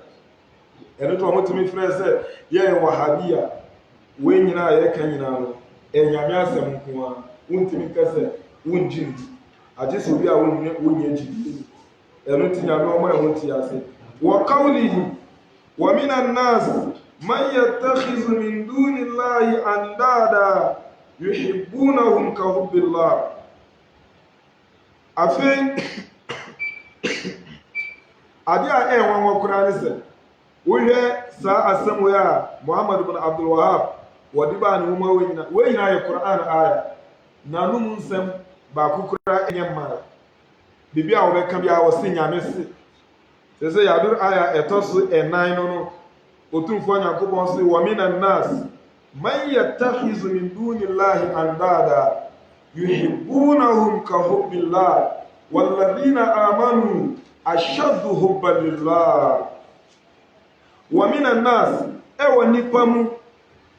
S1: ɛno to ɔmotumi frɛ sɛ yɛyɛ wahabi a wei nyinaa yɛka nyinaa no ɛnyame asɛm nko a wontumi ka sɛ wongye ndi agye sɛ obi a wonyɛ gyidie ɛno nti nyame ɔma ɛho nti ase وقوله ومن الناس من يتخذ من دون الله أندادا يحبونهم كحب الله afei ade a ɛnwa nwa koraa ne sɛ wohwɛ saa asɛm wei a Muhammad bin Abdul Wahab wɔde baa ne nwoma wei nyinaa yɛ Qur'an aya nanom nsɛm baako koraa ɛnyɛ mmara biribi a wɔbɛka bi a wɔse nyame se sɛ yɛadoro aya ɛtɔ so ɛnan no otumfoɔ nyankopɔn sɛ wa mina nnas man yattakhidhu min duni llahi andada yuhibbunahum ka hubbillah walladhina amanu ashaddu hubban lillah wa mina nnas ɛwɔ nipa mu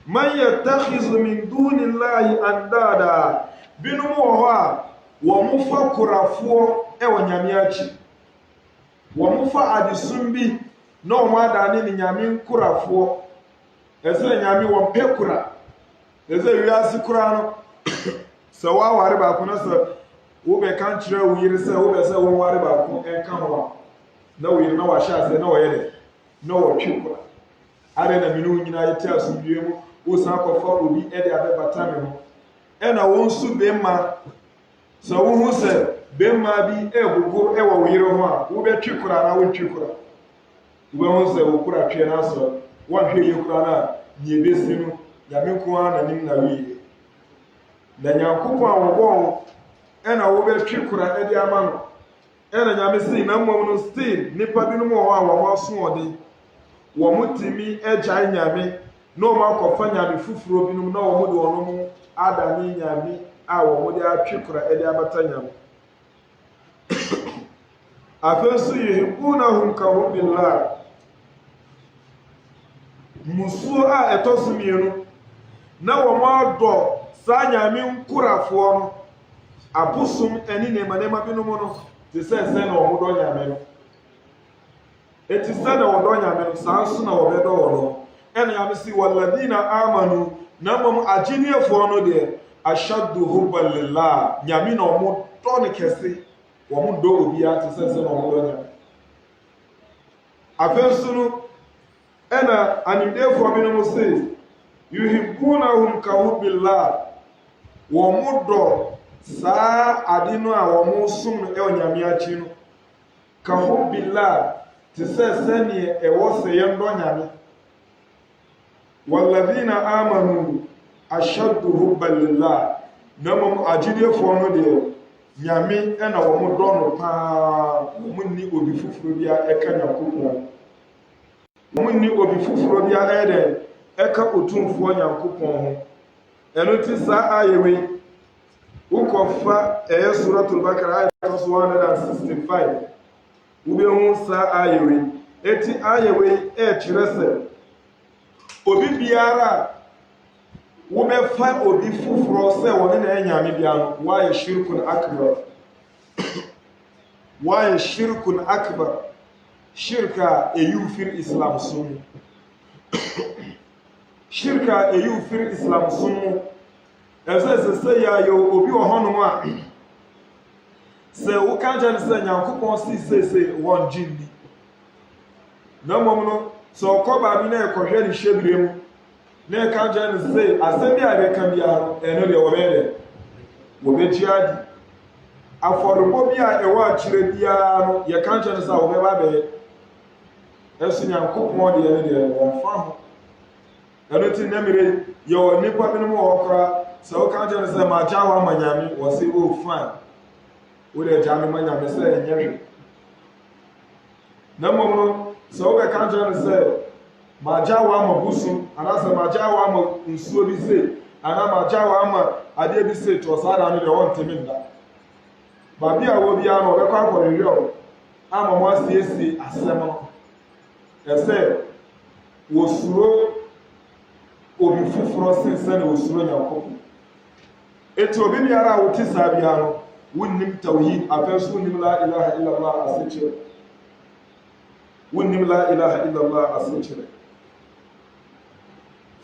S1: man yattakhidhu min duni llahi andada binom wɔ hɔ a wɔn fa korafoɔ ɛwɔ nyame akyi wɔn fa adesom bi na wɔn adane ne nyame nkorafoɔ ɛsɛ nyame wɔn pɛ kora ɛsɛ wiase kora no sɛ wɔaware baako na sɛ wobɛka nkyerɛ wo yere sɛ wobɛ sɛ wɔware baako ɛnka ho a na wo yere na wahyɛ ase na wɔyɛ dɛ na wɔtwe kora ade na mene wo nyinaa yɛte asomdue mu wosan akɔfa obi ɛde abɛbata me ho ɛna wɔn nso bɛmma sɛ wohu sɛ bɛmma bi ɛgugu ɛwɔ wo yere ho a wobɛtwe kora na wontwe kora wobɛhu sɛ wo kora twe no asɔ woanhwɛ yie kora no a neɛ bɛsi no nyame nko ara nanim na woyie na nyankopɔn a wɔbɔ wo ɛna wobɛtwe kora ɛde ama no ɛna nyame sei na mmom no still nnipa binom wɔ hɔ a wɔn asoɔden wɔn tumi agyae nyame na wɔn akɔfa nyame foforɔ binom na wɔn de wɔn mo adane nyame a wɔn de atwe kora ɛde abata nyame afei nso yuhibbunahum ka hubbillah musuo a ɛtɔ so mmienu na wɔn adɔ saa nyame nkorafoɔ no abosom ɛne nneɛma binom no te sɛ na wɔn dɔ nyame no eti sɛ na wɔdɔ nyame no saa nso na wɔbɛdɔ wɔn no ɛna nyame si walladina amanu na mmom agyeniefoɔ no deɛ ashaddu hubban lillah nyame na wɔn dɔ ne kɛse wɔn dɔ obiara te sɛ na wɔn dɔ nyame afei nso no ɛna animdeefoɔ binom se yuhibbunahum ka hubbillah wɔn dɔ saa ade no a wɔn som no ɛwɔ nyame akyi no ka hubbillah te sɛ sɛneɛ ɛwɔ sɛ yɛn dɔ nyame walladhina amanu ashaddu hubban lillah na mmom agyidefoɔ no deɛ nyame ɛna wɔn dɔ no paa wɔn nni obi foforɔ bi a ɛka nyankopɔn wɔn nni obi foforɔ bi a ɛyɛ dɛ ɛka otumfoɔ nyankopɔn ho ɛno ti saa ayɛwei wokɔfa ɛyɛ suratul bakara ayɛ so 165 wobɛhu saa ayɛwei eti ayɛwei ɛkyerɛ sɛ obi biara wobɛfa obi foforɔ sɛ wɔne na ɛnyame bia no wayɛ shirkun akbar wayɛ shirkun akbar shirka ɛyiw firi islam so mu shirka ɛyiw firi islam so mu ɛsɛ sɛ yɛ obi wɔ hɔnom a sɛ woka kyɛ no sɛ nyankopɔn seesei wɔn gye nni na mmom no sɛ ɔkɔ baabi na ɛkɔhwɛ ne hyɛbire mu na ɛka kyɛ no sɛ asɛm bi a bɛka biara no ɛno deɛ wɔbɛyɛ dɛ wɔbɛgye adi afɔrebɔ bi a ɛwɔ akyerɛ biara no yɛka kyɛ no sɛ a wɔbɛba bɛyɛ ɛso nyankopɔn deɛ no deɛ wɔmfa ho ɛno nti na mmere yɛwɔ nnipa binom wɔ hɔ koraa sɛ woka kyɛ no sɛ magya wo ama nyame wɔ sɛ fine wode agya me ma nyame sɛ ɛnyɛ hwe na mmom no sɛ wobɛka kyerɛ no sɛ magya wo ama bosom anaasɛ magya wo ama nsuo bi se anaa magya wo ama adeɛ bi se tɔ saa da no deɛ wɔntemi nda baabi a wɔ biara no wɔbɛkɔ akɔhwehwɛ wo ama mo asiesie asɛm no ɛsɛ wɔsuro obi foforɔ sen sɛ na wɔsuro nyankopɔn eti obi biara a wote saa biara no wonnim tawhid afɛ so wonnim la ilaha illallah asekyerɛ wonnim la ilaha illallah asekyerɛ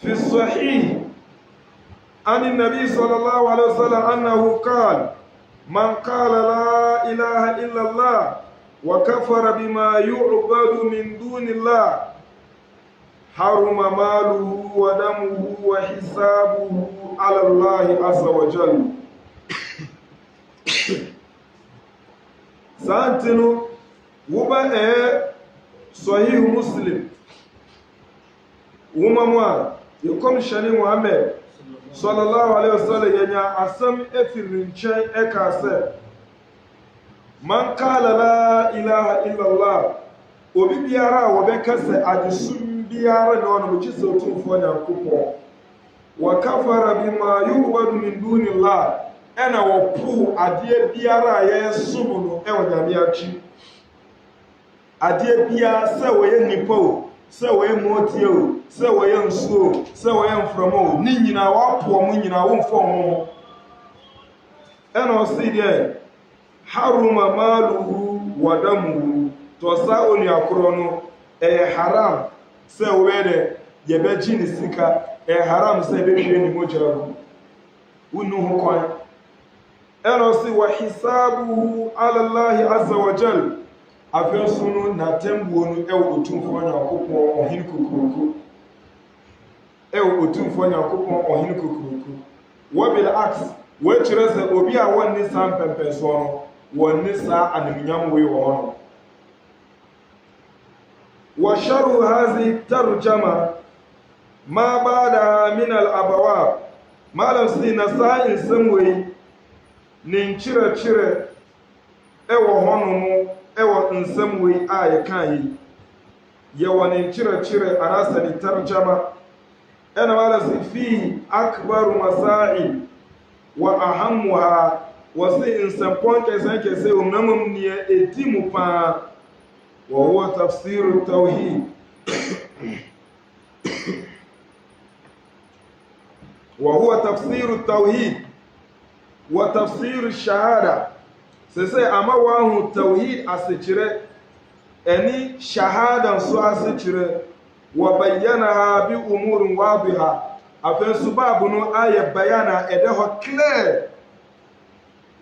S1: في الصحيح عن النبي صلى الله عليه وسلم أنه قال من قال لا إله إلا الله وكفر بما يعبد من دون الله حرم ماله ودمه وحسابه على الله عز وجل سانتنو وبا صحيح مسلم وماموا يكون شاني محمد صلى الله عليه وسلم ينيا أسم إفرنشي إكاسة من قال لا إله إلا الله obi biara a wɔbɛka sɛ adesum biara na ɔno wɔkyi sɛ ɔtumfoɔ nyankopɔn wɔkafara bima yu'badu min dunillah ɛna wɔpo adeɛ biara a yɛsom no ɛwɔ nyame akyi adeɛ biara sɛ wɔyɛ nnipa o sɛ wɔyɛ mmotie o sɛ wɔyɛ nsuo o sɛ wɔyɛ mframa o ne nyinaa wɔapoɔ mo nyinaa wɔmfa wɔn ho ɛna ɔsi deɛ haruma maluhu wa damuhu tɔsa onuakorɔ no ɛyɛ haram sɛ wɔyɛ dɛ yɛbɛgye ne sika ɛyɛ haram sɛ yɛbɛhwie ne mogya gu wonu ho kwan ɛna ɔsi wa hisabuhu ala Allahi azza wa jal afei so no n'atambuo no ɛwɔ otumfoɔ nyankopɔn ɔhene kokuroko ɛwɔ otumfoɔ nyankopɔn ɔhene kokuroko wɔbil aks wɔakyerɛ sɛ obi a wɔnne saa mpɛmpɛnsoɔ no wɔnne saa animunyam wei wɔ hɔ no wɔhyɛro hazi tarjama ma bada min al-abawab malam si na saa nsɛm wei ne nkyerɛkyerɛ ɛwɔ hɔnom ɛwɔ nsɛm wei a yɛka yi yɛwɔ ne nkyerɛkyerɛ anaasɛ ne tarjama ɛna malam si fi akbaru masa'i wa ahammuha wɔse nsɛmpɔn kɛsɛnkɛsɛ omnamam neɛ ɛdi mu paa وهو تفسير التوحيد وهو تفسير التوحيد وتفسير الشهادة سيسي أما واه التوحيد أسجره أني شهادة سو أسجره وبينها بأمور واضحة أفن سبابنا آية بيانا إده كلير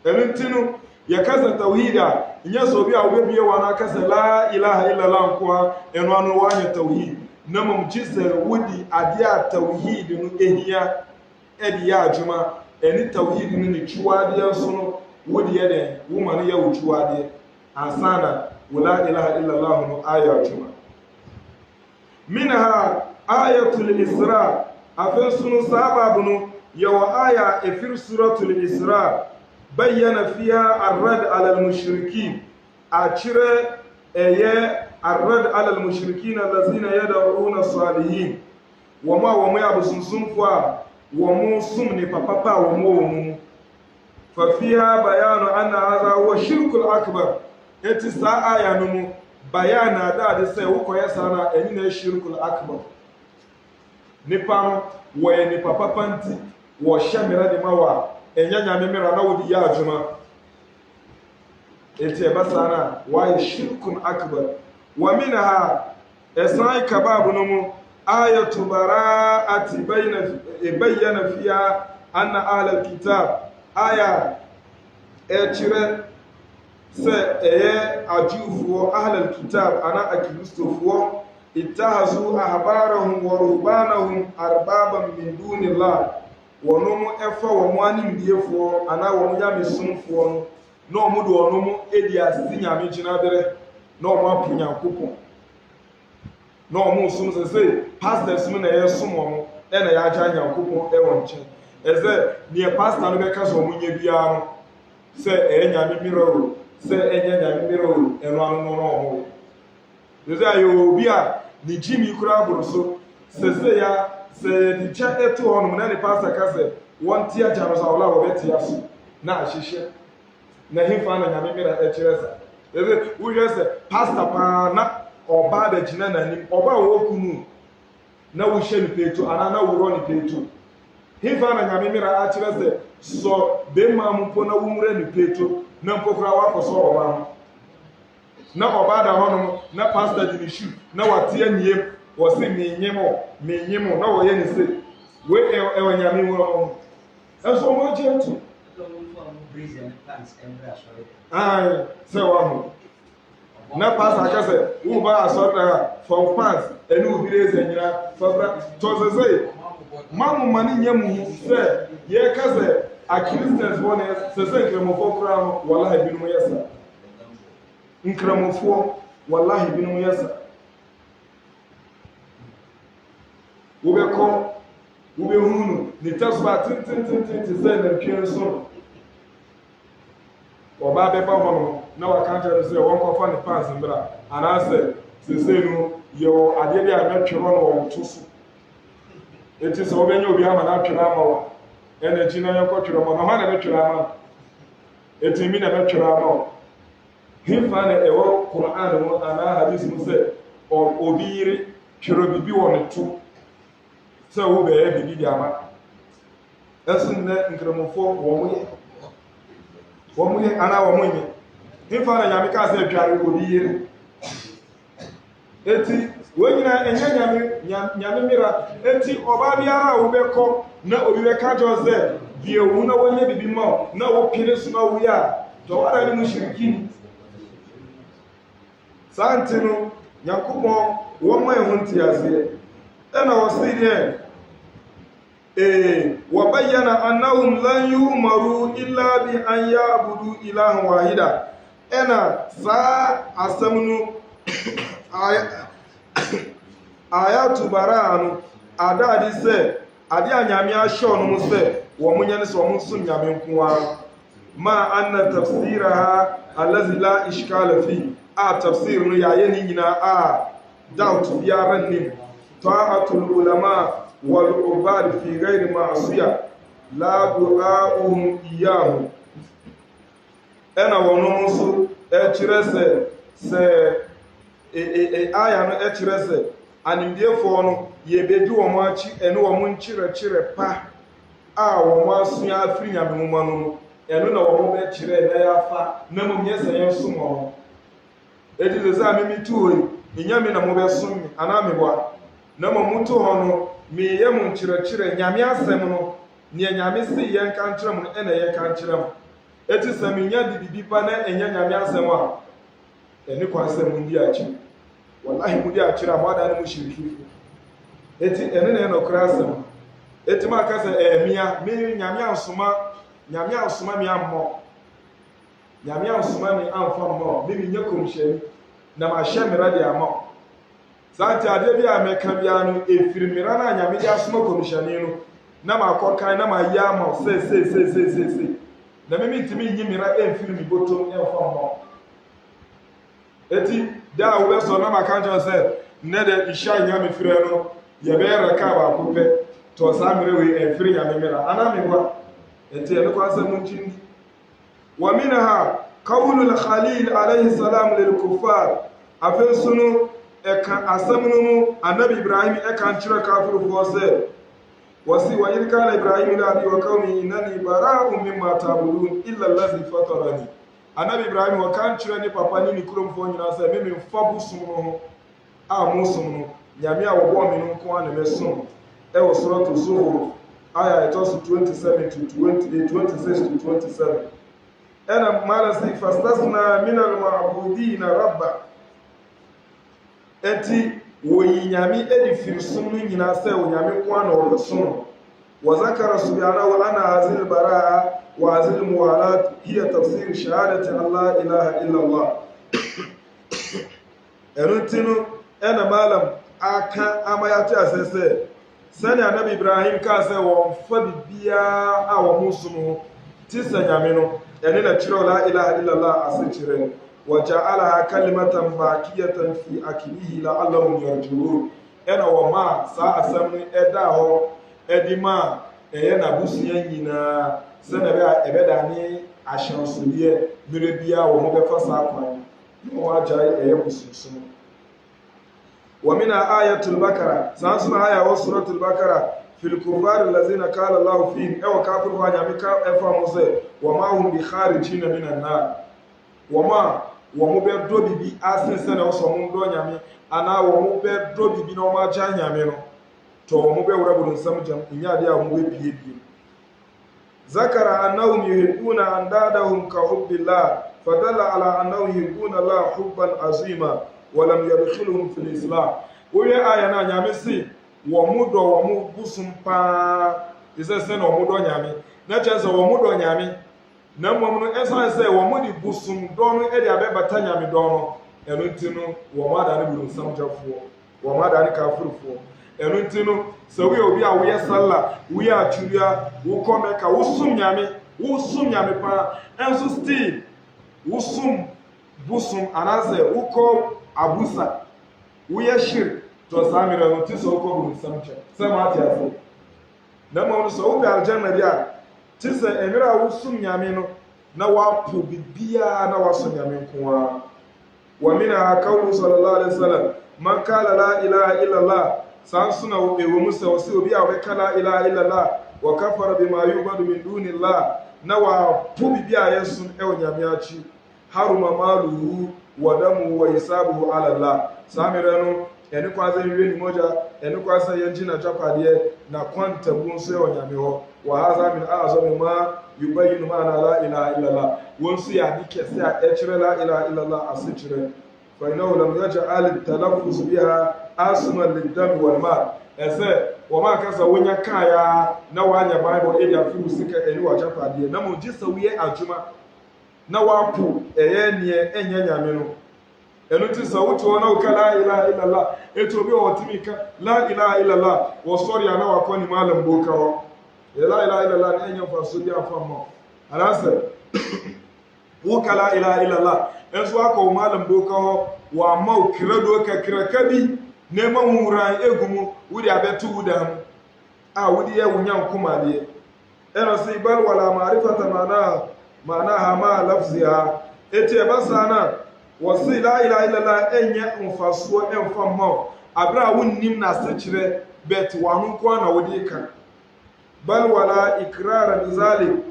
S1: أنتنو yɛkasa tawhida nyɛ so bi a wobɛbie wa na kasa la ilaha illallah nkoa ɛno ano wanyɛ tawhid na mom gye wodi ade a tawhid no ehia edi ya adwuma eni tawhid no ne tuade nso no wodi ye den wo ma no ye wo tuade asana wala ilaha illa allah no aya adwuma minha ayatul isra afensunu sababu no yawa aya efir suratul isra bayyana fiha arrad ala al-mushrikin achire eye arrad ala al-mushrikin allazina yad'una salihin wama yabusunsunfu wamu sumni papapa wamu fa fiha bayanu anna hadha huwa shirkul akbar eti sa aya no bayana da de sai wukoya sana eni na shirkul akbar nipa wo ye nipa papanti wo shamira de mawa enyanya memera na wodi ya adwuma eti ebasana wa shirkun akbar wa minha esai kababu no mu ayatu bara'ati bayyana fiha anna ahlul kitab aya echire se eye ajufuo ahlul kitab ana akristofuo ittahazu ahbarahum wa rubanahum arbaban min dunillah wonomu efa wo anim diefuo ana wo nyamesumfuo no omu do onomu edi asisi nyame gyina bere na omu apunya kopon na omu sum se pastors mu na yesum omu e na ya agya nyankopon e won nche eze ne pastor no beka so omu nya bia no se nyame miroro se nyame miroro eno anu no omu eze ayo obi a ni jimi kura boroso se ya se di cha eto hono na ne pastor ka se won tia jaro sa wala wo beti aso na ahihye na himfa na nyame mira echiresa eze wo se pastor pa na oba da jina na nim oba wo kunu na wo hye ni peto ana na wo ro ni peto himfa na nyame mira achiresa so be ma mu po na wo mure ni peto na mpokura wa koso oba na oba da hono na pastor di ni shu na watia niem wo se menyemo na wo ye ni se we e nyame wo eso mo jentu say one na pass akase wo ba asota for fans eni obire zenyina for to say mamu mani nyemu say ye kase a Christians one say nkramofo kura wallahi binu yesa nkramofo wallahi binu yesa ubeko ubehunu ni tasba tin say na pienso oba be ba hono na wakanta no se won kofa ne pass mbra ana se sesenu yo ade bi a metwero no won tusu enti se obenya obi ama na twero ama wa energy na yoko twero mo no ha na metwero ama enti mi na metwero ama hifa na ewo Qur'an mo ana hadith mo se obiri twero bibi won tu se wo be bibi di ama esun ne nkremofo wo mu ye ana wo mu ye hifa na nyame ka se tware obi yire eti wo nyina enya nyame mira eti oba biara wo beko na obi beka jose die wu na wonye bibi ma na wo pire su na wo ya to wara ni mushrikin santino yakumo wo mo ehunti ase ena wo sidie وبين أنهم لن يؤمروا إلا بأن يعبدوا إلها واحدا أنا سا أسمنو آيات براءة أدا دي سي أدي أنيامي أشون مسي ومن ينس ومنسون يامين كوا ما أن تفسيرها الذي لا إشكال فيه تفسير نو يايني نينا داوت بيارن طاعة العلماء والعباد في غير معصية لا دعاؤهم إياه أنا ونمسو أترسى aya no ekyerese animdiefo no yebeji wo mo achi ene wo mo nkyerɛkyerɛ pa a wo mo asua afiri nyamemuma no eno na wo mo be kyerɛ na yafa na mo nyɛ sɛ yɛsom wo edi ze amimi tuo nyame na mo be som ana meboa na mo muto ho no me ye mo nkyerɛkyerɛ nyame asɛm no ne nyame se yɛn ka nkyerɛ mo ene yɛ ka nkyerɛ mo eti sɛ me nya bibi pa na enya nyame asɛm a eni kwa asɛm ndi achi wallahi mudi achira mwada ni mushiriki eti ene na no krasem eti ma ka se mia me nyame ansoma mi ammo nyame ansoma mi amfa mo me nya komhyɛni na ma hyɛ mera de ammo santi ade bi a meka bia no efiri mera na nyame de asoma komhyɛni no na ma kɔkan na ma ya ma se na me ntimi nyi mera emfiri mi botom emfa mo eti da wo so na ma kan jo se ne de isha nyame fire no ye be raka ba ko pe to sa mere we emfiri nyame mera ana me kwa eti ene kwa se mun tin wa minha qawlul khalil alayhi salam lil kuffar afin sunu eka asamunu mu annabi ibrahim eka nchira kafiru fo se wasi wa in kana ibrahim la bi wa qaumi innani bara'un mimma ta'budun illa allazi fatarani annabi ibrahim wa kan nchira ni papa ni kurom fo nyina se me mfa busum no a musum no nyame a wo bo me no ko ana mesum e wo suratu zuhur aya it was 27 to 28 26 to 27 ana malasi fastasna min al-ma'budin rabba eti woyi nyame edifiri sum no nyina sɛ wo nyame ko ana wo sum wa zakara subhanahu ana azil baraa wa azil muwalat hiya tafsir shahadati allah ilaha illa allah erutinu ena malam aka amayati asese sani anabi ibrahim ka sɛ wo fa bibia a wo musum ti sɛ nyame no ene na kyerɛ la ilaha illa allah asikyerɛ وجعلها كلمة باقية في أكله لعلهم يرجعون أنا وما سأسمي أداه أدما أنا بوسيا ينا سنبع أبداني عشان سليه مربيا ومبفا ساقوان وجاي أيبوسيسون ومن آية البقرة سأسمع آية وسورة البقرة في الكفار الذين قال الله فيهم أو كافر وانيامك أفهموا وما هم بخارجين من النار وما wɔn bɛ dɔ bibi asensɛn na ɔsɔ wɔn dɔ nyame anaa wɔn bɛ dɔ bibi na wɔn agya nyame no tɔ wɔn bɛ wura bolo nsɛm gyam nyaade a wɔn bɛ bie zakara annahum yuhibbuna andadahum ka hubbillah fadalla ala annahum yuhibbuna la hubban azima wa lam yadkhuluhum fil islam wɔyɛ aya na nyame si wɔn dɔ wɔn busum paa isɛ sɛ na wɔn dɔ nyame na kyerɛ sɛ wɔn dɔ nyame na mmom no ɛsan sɛ wɔn de busum dɔ no de abɛbata nyame dɔ no ɛno nti no wɔn ada ne buru nsam gyafoɔ wɔn ada ne kafirifoɔ ɛno nti no sɛ woyɛ obi a woyɛ salla woyɛ atwuria wokɔ mɛka wosum nyame paa ɛnso still wosum busum anaasɛ wokɔ abusa woyɛ hyir tɔ saa mmerɛ no ti sɛ wokɔ buru nsam kyɛ sɛ maate ase na mmom no sɛ wopɛ aljanna bi a ti sɛ ɛmmerɛ a wosum nyame no na wapo bibiara na waso nyame nko ara wa mina qawlu sallallahu alaihi wasallam man qala la ilaha illa allah san suna ewo musa wasi obi a weka la ilaha illa allah wa kafara bima yubadu min dunillah na wapo bibiara yesu ɛwɔ nyame akyi haruma maluhu wa damu wa hisabuhu ala allah samire no ɛne kwaza nwie ni moja ɛne kwaza yɛngyi na japadeɛ na kwanta bu nso ɛwɔ nyame hɔ wa hadha min a'zami ma yubayinu ma'ana la ilaha illallah won su ya dike sai a ɛkyerɛ la ilaha illallah asikyerɛ fa innahu lam yaj'al at-talaffuz biha asman lid-dam wal mal ɛsɛ wɔn akasa wonya kaya na wanya bible ɛde afiru sika ɛne wa japadeɛ na mo gisa wiye adwuma na wapo ɛyɛ neɛ ɛnyɛ nyame no ɛno ti sɛ woto na woka la ilaha illallah ɛto obi wɔ timi ka la ilaha illallah wɔ sɔre ana wakɔ ni malam boka hɔ la ilaha illallah na ɛnyɛ mfaso bi afa ma anasɛ woka la ilaha illallah ɛnso akɔ malam boka hɔ wɔ ama wo kredo kakraka bi na ɛma nwuran egu mu wode abɛto wo da mu a wode yɛ wo nyankomadeɛ ɛno sɛ ibal wala ma'rifata ma'naha ma lafziha ɛti ɛbasa na wɔsi la ilaha illallah ɛnyɛ mfasoɔ ɛmfa mma abra a wonnim na asekyerɛ bet wano ko na wodi ka bal wala ikrara bizalik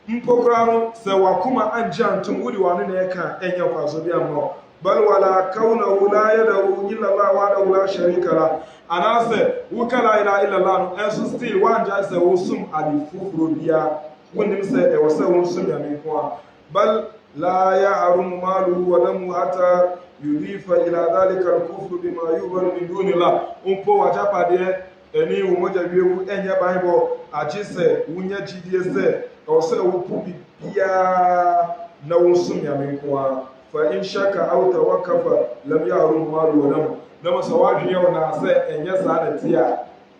S1: mpokra no sɛ wakoma anja antum wodi wano na ɛka ɛnyɛ mfasoɔ bi amma bal wala kauna la yadu illa allah wa la sharika la anase wuka la ilaha illallah no ɛnso still wanja sɛ wosum adifufuro bia wonnim sɛ ɛwɔ sɛ wonsum ya me ko bal لا يحرم ماله ودمه حتى يضيف إلى ذلك الكفر بما يعبد من دون الله أمبو وجابة ɛne wo mogya wiewu ɛnyɛ bible agye sɛ wonya gyidie sɛ ɛwɔ sɛ wopu bibiaa na wonsom nyame nko a fa in shaka aw tawakkafa lam ya'rum ma dunahu na mo sɛ woadwene wo na sɛ ɛnyɛ saa na ti a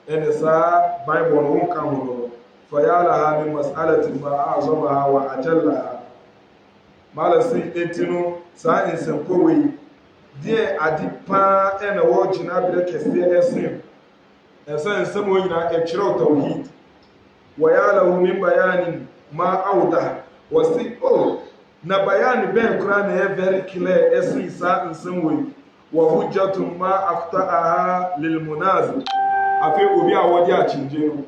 S1: ɛne saa bible no wonka ho no fa ya laha min mas'alatin ma a'zamaha wa ajallaha mala si etino saa nsɛmpo wei deɛ ade paa ɛna wɔgyina berɛ kɛseɛ ɛsen ɛsɛ nsɛm wɔ nyinaa ɛkyerɛw tawhid wɔyɛalahu min bayanin ma awda wɔsi na bayan bɛn koraa na ɛyɛ very clear ɛsen saa nsɛm wei wɔ hujjatun ma afta'aha lilmunazi afei obi a wɔde akyingye no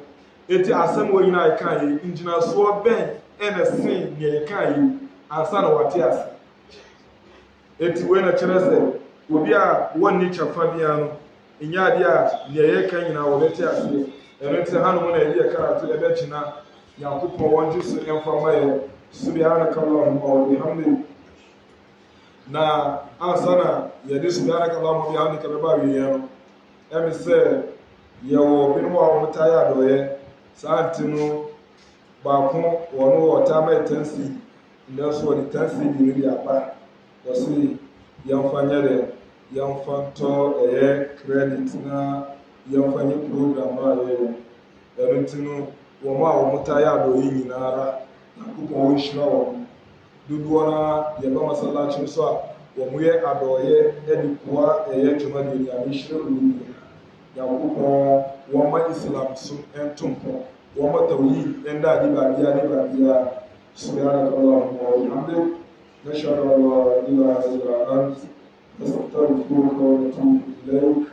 S1: eti asɛm wɔ nyinaa ɛka yi ngyinasoɔ bɛn ɛna sen nea ɛka yi ansa na wɔte ase eti wei na kyerɛ sɛ obi a wɔnni kyɛfa bia no inyadi a nea yɛka nyinaa wɔbɛte aseɛ ɛno nti hanom na ɛyɛ karatu ɛbɛgyina nyankopɔn wɔn gye so ɛmfa ma yɛ subhanaka allahumma wa bihamdik na ansa na yɛde subhanaka allahumma wa bihamdika bɛba awieɛ no ɛme sɛ yɛwɔ binom a wɔtaa yɛ adɔeɛ saa nti no baako wɔno wɔtaa ma yɛ 10 cedi nanso wɔde 10 cedi no de aba wɔse yɛmfa nyɛ dɛ yɛmfa ntɔ ɛyɛ credit na yɛmfa nyɛ program a yɛyɛ ɛno nti no wɔn a wɔtaa yɛ adɔeɛ nyinara nyankopɔn wɔnhyira wɔn dodoɔ no yɛba masalakye so a wɔn yɛ adɔeɛ de koa ɛyɛ dwumadeɛ nyame hyira wɔn nyankopɔn wɔn ma islam so nto mpɔ wɔn ma tawhid ɛnda ade baabia subhanaka allahumma wa bihamdik nashhadu an la ilaha illa anta nastaghfiruka wa natubu ilayk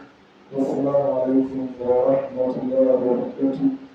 S1: wassalamu alaikum wa rahmatullahi wa barakatuh